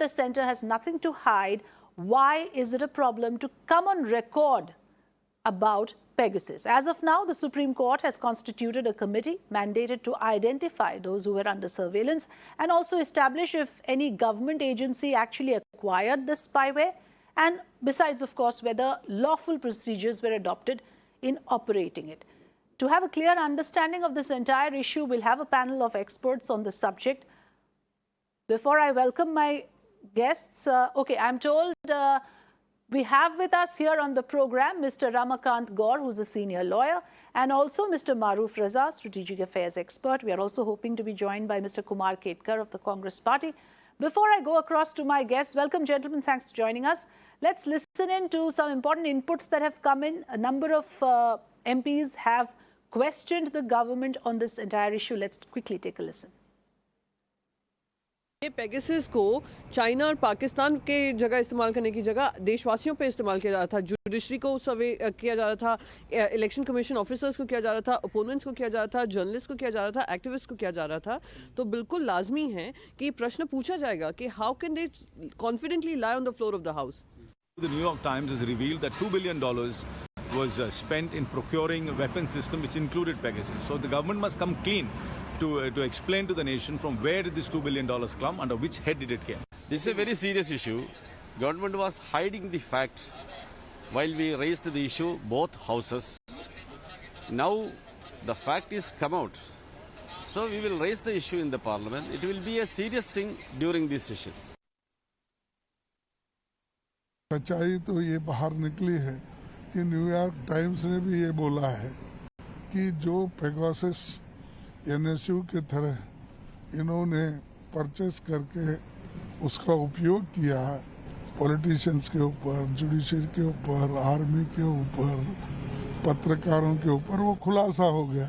the centre has nothing to hide, why is it a problem to come on record about Pegasus? As of now, the Supreme Court has constituted a committee mandated to identify those who were under surveillance and also establish if any government agency actually acquired this spyware, and besides, of course, whether lawful procedures were adopted in operating it. To have a clear understanding of this entire issue, we'll have a panel of experts on the subject. Before I welcome my guests, I'm told we have with us here on the program Mr. Ramakant Gaur, who's a senior lawyer, and also Mr. Maroof Raza, strategic affairs expert. We are also hoping to be joined by Mr. Kumar Ketkar of the Congress Party. Before I go across to my guests, welcome, gentlemen. Thanks for joining us. Let's listen in to some important inputs that have come in. A number of MPs have questioned the government on this entire issue. Let's quickly take a listen. ये Pegasus को China और पाकिस्तान के जगह इस्तेमाल करने की जगह देशवासियों पे इस्तेमाल किया जा रहा था। जुडिशरी को सर्वे किया जा रहा था, इलेक्शन कमीशन ऑफिसर्स को किया जा रहा था, ओपोनेंट्स को किया जा रहा था, जर्नलिस्ट को किया जा रहा था, एक्टिविस्ट को किया जा रहा था। तो बिल्कुल लाजमी है कि प्रश्न पूछा जाएगा कि how can they confidently lie on the floor of the house. The New York Times has revealed that $2 billion was spent in procuring a weapon system which included Pegasus. So the government must come clean to explain to the nation from where did this $2 billion come, under which head did it came. This is a very serious issue. Government was hiding the fact while we raised the issue, both houses. Now the fact is come out. So we will raise the issue in the parliament. It will be a serious thing during this session. सच्चाई तो ये बाहर निकली है कि New York times ने भी ये बोला है कि जो पेगासस NSO के तरह इन्होंने परचेस करके उसका उपयोग किया है पॉलिटिशियंस के ऊपर, जुडिशरी के ऊपर, आर्मी के ऊपर, पत्रकारों के ऊपर, वो खुलासा हो गया।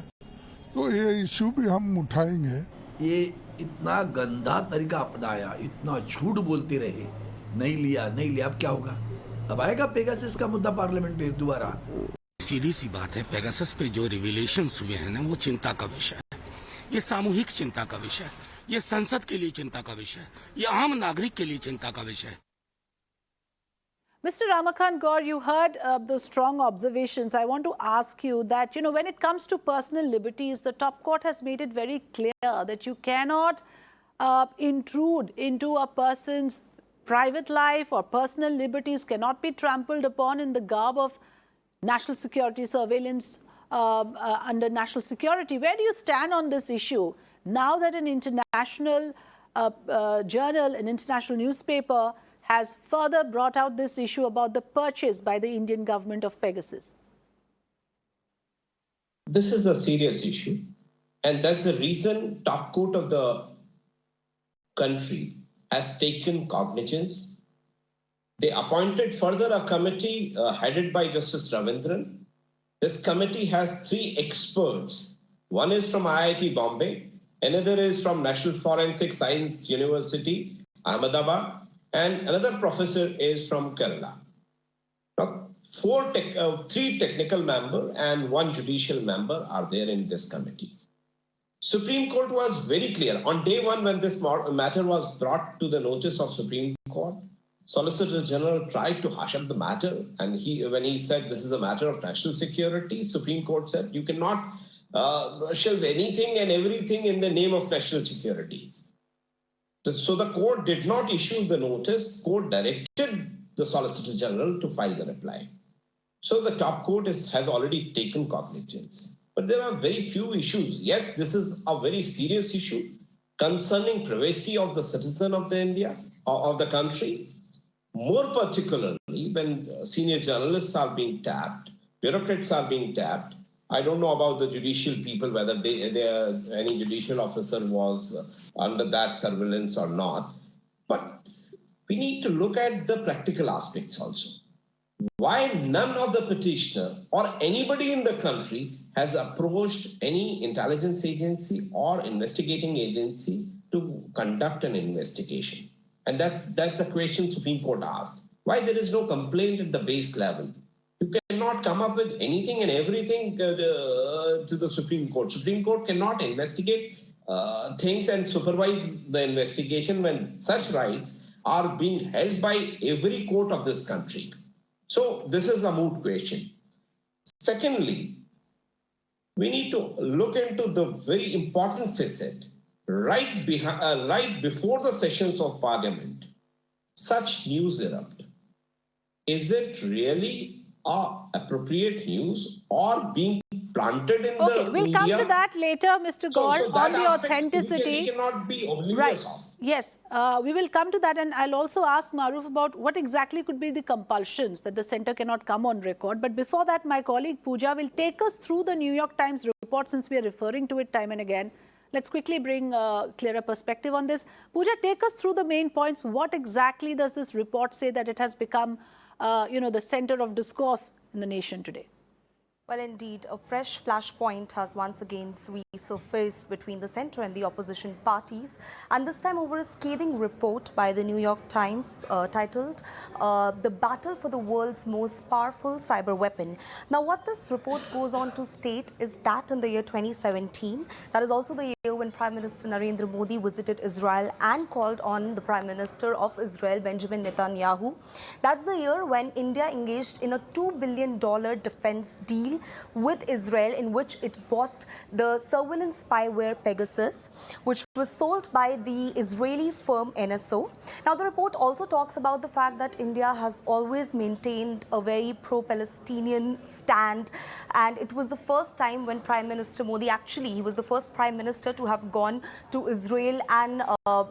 तो ये इश्यू भी हम उठाएंगे। ये इतना गंदा तरीका अपनाया, इतना झूठ बोलते रहे, नहीं लिया, अब क्या होगा? अब आएगा पेगासस का मुद्दा पार्लियामेंट पे दोबारा। सीधी सी बात है, पेगासस पे जो रिविलेशंस हुए हैं ना, वो चिंता का विषय है। ये सामूहिक चिंता का विषय है, ये संसद के लिए चिंता का विषय है, ये आम नागरिक के लिए चिंता का विषय है। Mr. Ramakant Gaur, you heard those strong observations. I want to ask you that, when it comes to personal liberties, the top court has made it very clear that you cannot intrude into a person's private life, or personal liberties cannot be trampled upon in the garb of national security surveillance under national security. Where do you stand on this issue now that an international journal, an international newspaper has further brought out this issue about the purchase by the Indian government of Pegasus? This is a serious issue, and that's the reason top court of the country has taken cognizance. They appointed further a committee headed by Justice Ravindran. This committee has 3 experts. One is from IIT Bombay, another is from National Forensic Science University, Ahmedabad, and another professor is from Kerala. Now, 3 technical members and 1 judicial member are there in this committee. Supreme Court was very clear. On day 1, when this matter was brought to the notice of Supreme Court, Solicitor General tried to hush up the matter, and when he said this is a matter of national security, Supreme Court said you cannot shelve anything and everything in the name of national security. So the court did not issue the notice. Court directed the Solicitor General to file the reply. So the top court has already taken cognizance. But there are very few issues. Yes, this is a very serious issue concerning privacy of the citizen of the country. More particularly when senior journalists are being tapped, bureaucrats are being tapped. I don't know about the judicial people, whether any judicial officer was under that surveillance or not. But we need to look at the practical aspects also. Why none of the petitioner or anybody in the country has approached any intelligence agency or investigating agency to conduct an investigation? And that's the question Supreme Court asked. Why there is no complaint at the base level? You cannot come up with anything and everything to the Supreme Court. Supreme Court cannot investigate things and supervise the investigation when such rights are being held by every court of this country. So this is a moot question. Secondly, we need to look into the very important facet. Right before the sessions of Parliament, such news erupt. Is it really appropriate news or being planted in the media? Okay, we'll come to that later, Mr. Gaur, on the authenticity. We cannot be oblivious Right. of. Yes, we will come to that, and I'll also ask Maroof about what exactly could be the compulsions that the centre cannot come on record. But before that, my colleague Pooja will take us through the New York Times report, since we are referring to it time and again. Let's quickly bring a clearer perspective on this. Pooja, take us through the main points. What exactly does this report say that it has become, the centre of discourse in the nation today? Well, indeed, a fresh flashpoint has once again resurfaced between the centre and the opposition parties, and this time over a scathing report by the New York Times titled "The Battle for the World's Most Powerful Cyber Weapon." Now, what this report goes on to state is that in the year 2017, that is also the year when Prime Minister Narendra Modi visited Israel and called on the Prime Minister of Israel, Benjamin Netanyahu. That's the year when India engaged in a $2 billion defense deal with Israel, in which it bought the surveillance spyware Pegasus, which was sold by the Israeli firm NSO. Now, the report also talks about the fact that India has always maintained a very pro-Palestinian stand, and it was the first time when Prime Minister Modi, he was the first Prime Minister to have gone to Israel and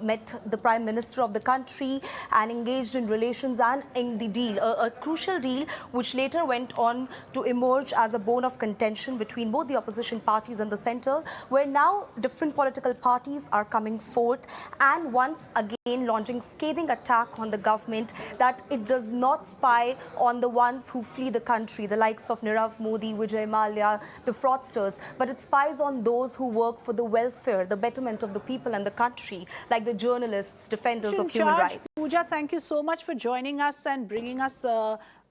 met the Prime Minister of the country and engaged in relations and in the deal, a crucial deal which later went on to emerge as a bone of contention between both the opposition parties and the centre, where now different political parties are coming forth and once again launching scathing attack on the government that it does not spy on the ones who flee the country, the likes of Nirav Modi, Vijay Mallya, the fraudsters, but it spies on those who work for the welfare, the betterment of the people and the country, like the journalists, defenders of human rights. Pooja, thank you so much for joining us and bringing us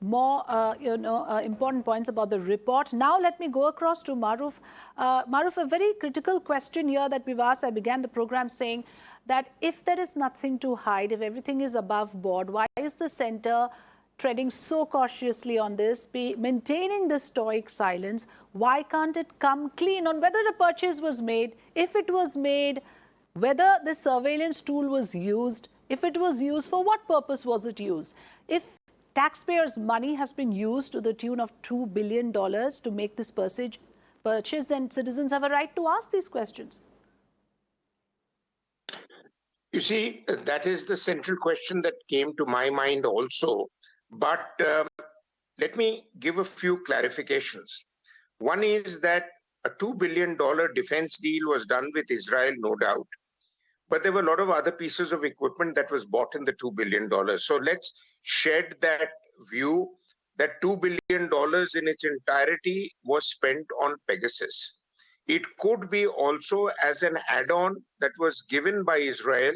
more important points about the report. Now let me go across to Maroof. Maroof, a very critical question here that we've asked. I began the program saying that if there is nothing to hide, if everything is above board, why is the centre treading so cautiously on this, maintaining this stoic silence? Why can't it come clean on whether a purchase was made, if it was made, whether the surveillance tool was used, if it was used, for what purpose was it used? If taxpayers' money has been used to the tune of $2 billion to make this purchase, then citizens have a right to ask these questions. You see, that is the central question that came to my mind also. But let me give a few clarifications. One is that a $2 billion defense deal was done with Israel, no doubt. But there were a lot of other pieces of equipment that was bought in the $2 billion. So let's shed that view that $2 billion in its entirety was spent on Pegasus. It could be also as an add-on that was given by Israel,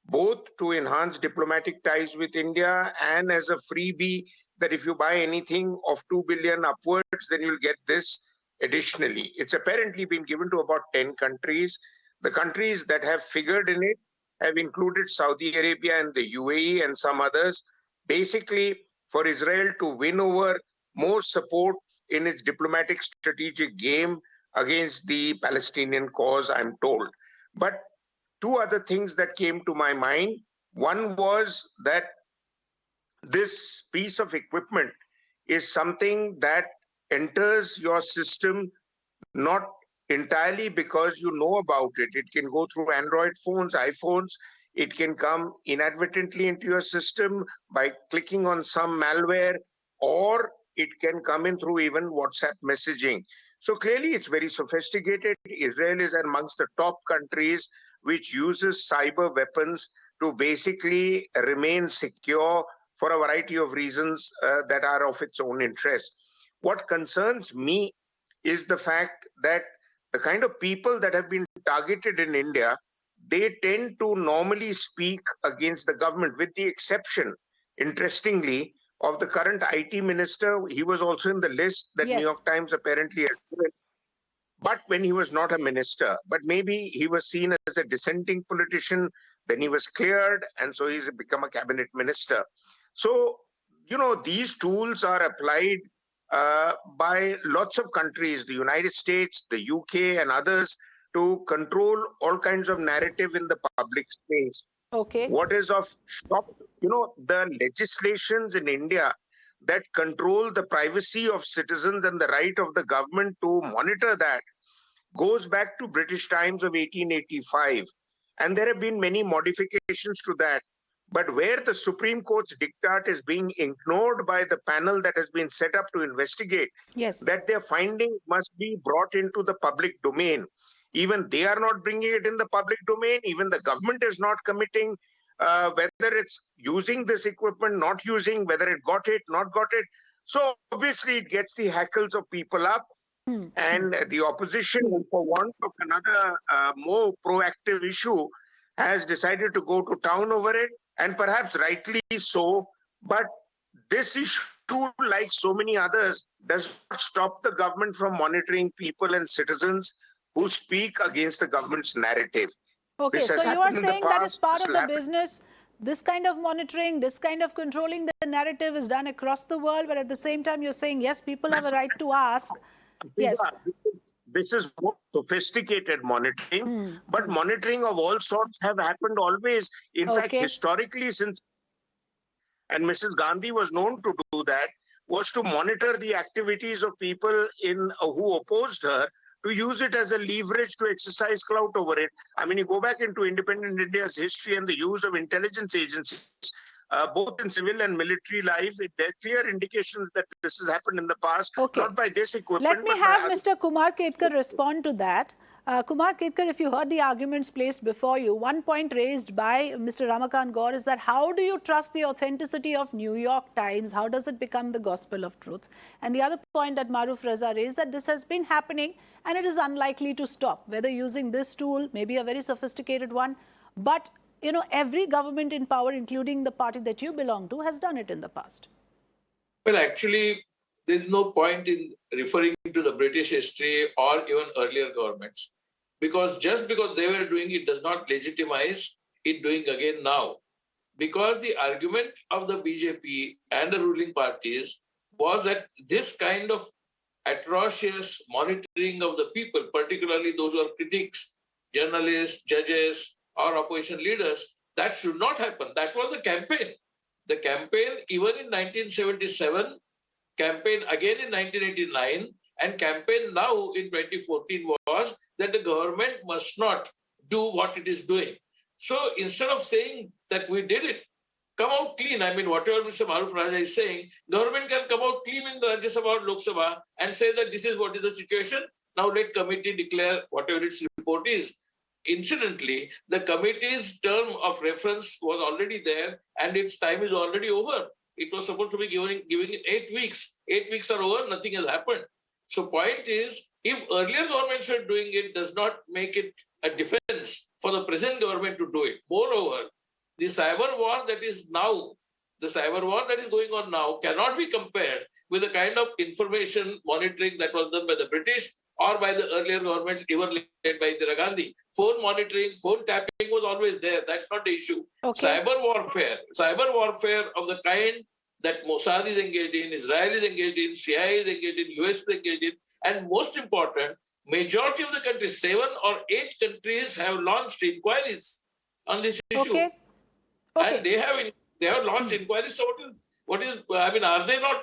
both to enhance diplomatic ties with India and as a freebie that if you buy anything of $2 billion upwards, then you'll get this additionally. It's apparently been given to about 10 countries. The countries that have figured in it have included Saudi Arabia and the UAE and some others, basically for Israel to win over more support in its diplomatic strategic game against the Palestinian cause, I'm told. But two other things that came to my mind. One was that this piece of equipment is something that enters your system not entirely because you know about it. It can go through Android phones, iPhones. It can come inadvertently into your system by clicking on some malware, or it can come in through even WhatsApp messaging. So clearly it's very sophisticated. Israel is amongst the top countries which uses cyber weapons to basically remain secure for a variety of reasons that are of its own interest. What concerns me is the fact that the kind of people that have been targeted in India, they tend to normally speak against the government, with the exception, interestingly, of the current IT minister. He was also in the list that New York Times apparently had given, but when he was not a minister. But maybe he was seen as a dissenting politician Then he was cleared, and so he's become a cabinet minister. So, these tools are applied by lots of countries, the United States, the UK, and others, to control all kinds of narrative in the public space. Okay. What is of shock, the legislations in India that control the privacy of citizens and the right of the government to monitor that goes back to British times of 1885. And there have been many modifications to that. But where the Supreme Court's diktat is being ignored by the panel that has been set up to investigate, Yes. that their findings must be brought into the public domain. Even they are not bringing it in the public domain. Even the government is not committing whether it's using this equipment, not using, whether it got it, not got it. So obviously it gets the hackles of people up. And the opposition, for want of another more proactive issue, has decided to go to town over it, and perhaps rightly so. But this issue, like so many others, does not stop the government from monitoring people and citizens who speak against the government's narrative. Okay, This has so you are happened in the saying that is past, part this of will the happen. business. This kind of monitoring, this kind of controlling the narrative is done across the world, but at the same time you're saying, yes, people have a right to ask. Yes. This is more sophisticated monitoring, but monitoring of all sorts have happened always. In fact, Okay. historically, since, and Mrs. Gandhi was known to do that, was to monitor the activities of people who opposed her, to use it as a leverage to exercise clout over it. I mean, you go back into independent India's history and the use of intelligence agencies, both in civil and military life, there are clear indications that this has happened in the past, Okay. not by this equipment. Let me but by have other- Mr. Kumar Ketkar respond to that. Kumar Ketkar, if you heard the arguments placed before you, one point raised by Mr. Ramakant Gaur is that how do you trust the authenticity of New York Times? How does it become the gospel of truth? And the other point that Maroof Raza raised, that this has been happening and it is unlikely to stop, whether using this tool, maybe a very sophisticated one, but every government in power, including the party that you belong to, has done it in the past. Well, actually, there's no point in referring to the British history or even earlier governments, because just because they were doing it does not legitimize it doing again now. Because the argument of the BJP and the ruling parties was that this kind of atrocious monitoring of the people, particularly those who are critics, journalists, judges, or opposition leaders, that should not happen. That was the campaign. The campaign, even in 1977, campaign again in 1989, and campaign now in 2014 was that the government must not do what it is doing. So instead of saying that we did it, come out clean. I mean, whatever Mr. Maroof Raza is saying, government can come out clean in the Rajya Sabha or Lok Sabha and say that this is what is the situation. Now let committee declare whatever its report is. Incidentally, the committee's term of reference was already there and its time is already over. It was supposed to be giving it 8 weeks. 8 weeks are over, nothing has happened. So point is, if earlier governments were doing it, does not make it a defense for the present government to do it. Moreover, the cyber war that is now, the cyber war that is going on now cannot be compared with the kind of information monitoring that was done by the British or by the earlier governments, even led by Indira Gandhi. Phone monitoring, phone tapping was always there. That's not the issue. Okay. Cyber warfare of the kind that Mossad is engaged in, Israel is engaged in, CIA is engaged in, US is engaged in, and most important, majority of the countries, 7 or 8 countries have launched inquiries on this issue. Okay. Okay. And they have launched inquiries. So what is I mean, are they not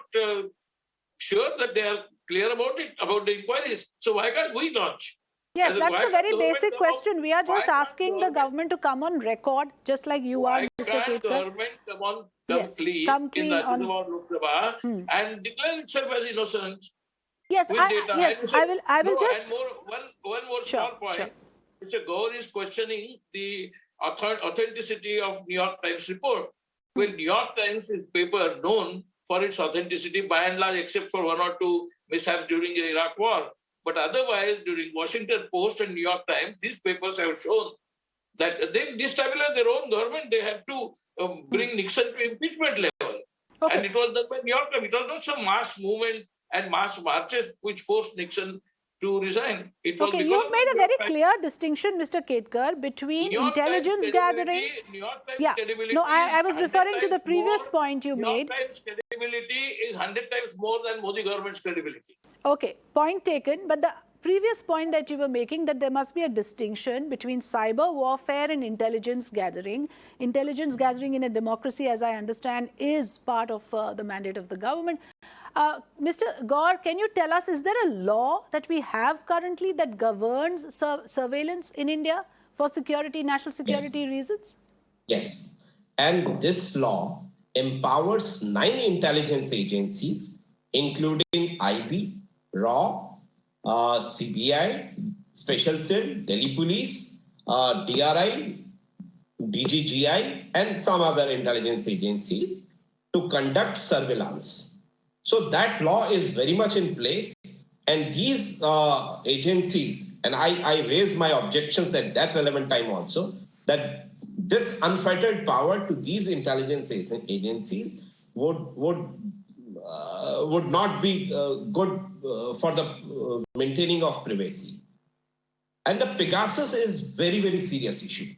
sure that they are clear about it, about the inquiries? So why can't we launch? Yes, that's a very basic come question. out- We are just why can't asking the government to come on record, just like you are, Why Mr. can't Ketkar. government come Yes, clean come in clean Rajya on- Sabha or Lok Sabha and declare itself as innocent? Yes, with data? yes, And I will no, just... and one more Sure, small point. sure. Mr. Gaur is questioning the authenticity of New York Times report. Well, New York Times is paper known for its authenticity by and large, except for 1 or 2 mishaps during the Iraq War. But otherwise, during Washington Post and New York Times, these papers have shown that they destabilized their own government. They had to bring Nixon to impeachment level. Okay. And it was done by New York Times. It was not some mass movement and mass marches which forced Nixon to resign. It was Okay, because you've of made the a New very York Times. clear distinction, Mr. Ketkar, between New York intelligence Times gathering. New York Times Yeah, credibility no, is I was 100 referring to the times previous more. point you New York made. Times credibility is 100 times more than Modi government's credibility. Okay, point taken. But the previous point that you were making, that there must be a distinction between cyber warfare and intelligence gathering. Intelligence gathering in a democracy, as I understand, is part of the mandate of the government. Mr. Gaur, can you tell us, is there a law that we have currently that governs surveillance in India for security, national security reasons? Yes. And this law empowers 9 intelligence agencies, including IB, RAW, CBI, Special Cell, Delhi Police, DRI, DGGI, and some other intelligence agencies to conduct surveillance. So that law is very much in place. And these agencies, and I raised my objections at that relevant time also, that this unfettered power to these intelligence agencies would not be good for the maintaining of privacy. And the Pegasus is very, very serious issue.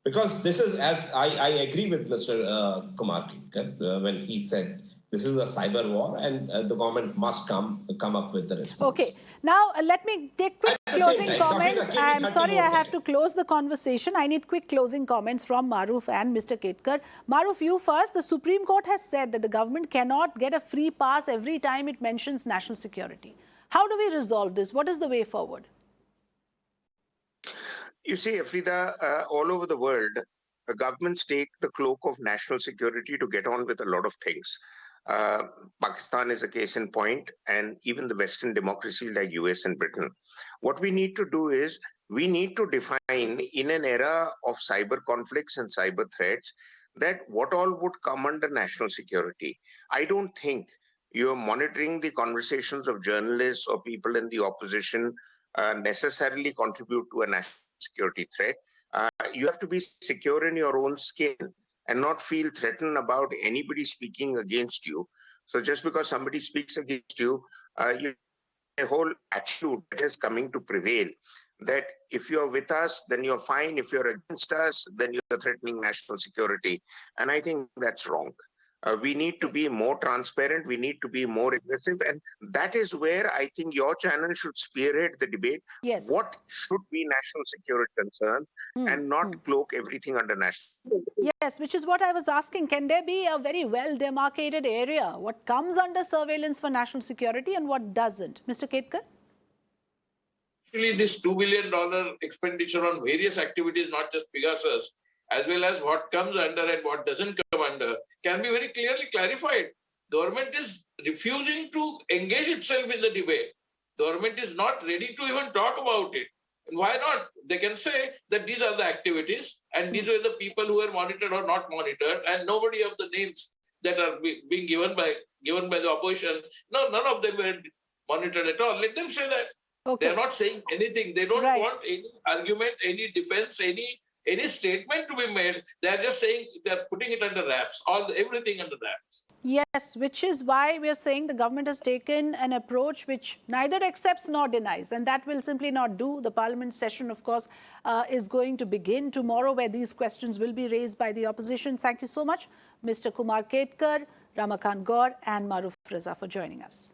Because this is, as I agree with Mr. Kumar when he said, this is a cyber war, and the government must come up with the response. Okay. Now, let me take quick closing comments. I'm sorry I have to close the conversation. I need quick closing comments from Maroof and Mr. Ketkar. Maroof, you first. The Supreme Court has said that the government cannot get a free pass every time it mentions national security. How do we resolve this? What is the way forward? You see, Afrida, all over the world, governments take the cloak of national security to get on with a lot of things. Pakistan is a case in point, and even the Western democracies like US and Britain. What we need to do is we need to define, in an era of cyber conflicts and cyber threats, that what all would come under national security. I don't think you're monitoring the conversations of journalists or people in the opposition necessarily contribute to a national security threat. You have to be secure in your own skin and not feel threatened about anybody speaking against you. So just because somebody speaks against you, a whole attitude that is coming to prevail, that if you're with us, then you're fine. If you're against us, then you're threatening national security. And I think that's wrong. We need to be more transparent. We need to be more aggressive. And that is where I think your channel should spearhead the debate. Yes. What should be national security concerns and not cloak everything under national security? Yes, which is what I was asking. Can there be a very well demarcated area? What comes under surveillance for national security and what doesn't? Mr. Ketkar? Actually, this $2 billion expenditure on various activities, not just Pegasus, as well as what comes under and what doesn't come under, can be very clearly clarified. Government is refusing to engage itself in the debate. Government is not ready to even talk about it. And why not? They can say that these are the activities and these were the people who were monitored or not monitored, and nobody of the names that are being given by the opposition, no, none of them were monitored at all. Let them say that. Okay. They're not saying anything. They don't Right. want any argument, any defense, any statement to be made. They're just saying they're putting it under wraps, everything under wraps. Yes, which is why we are saying the government has taken an approach which neither accepts nor denies, and that will simply not do. The parliament session, of course, is going to begin tomorrow, where these questions will be raised by the opposition. Thank you so much, Mr. Kumar Ketkar, Ramakant Gaur and Maroof Raza, for joining us.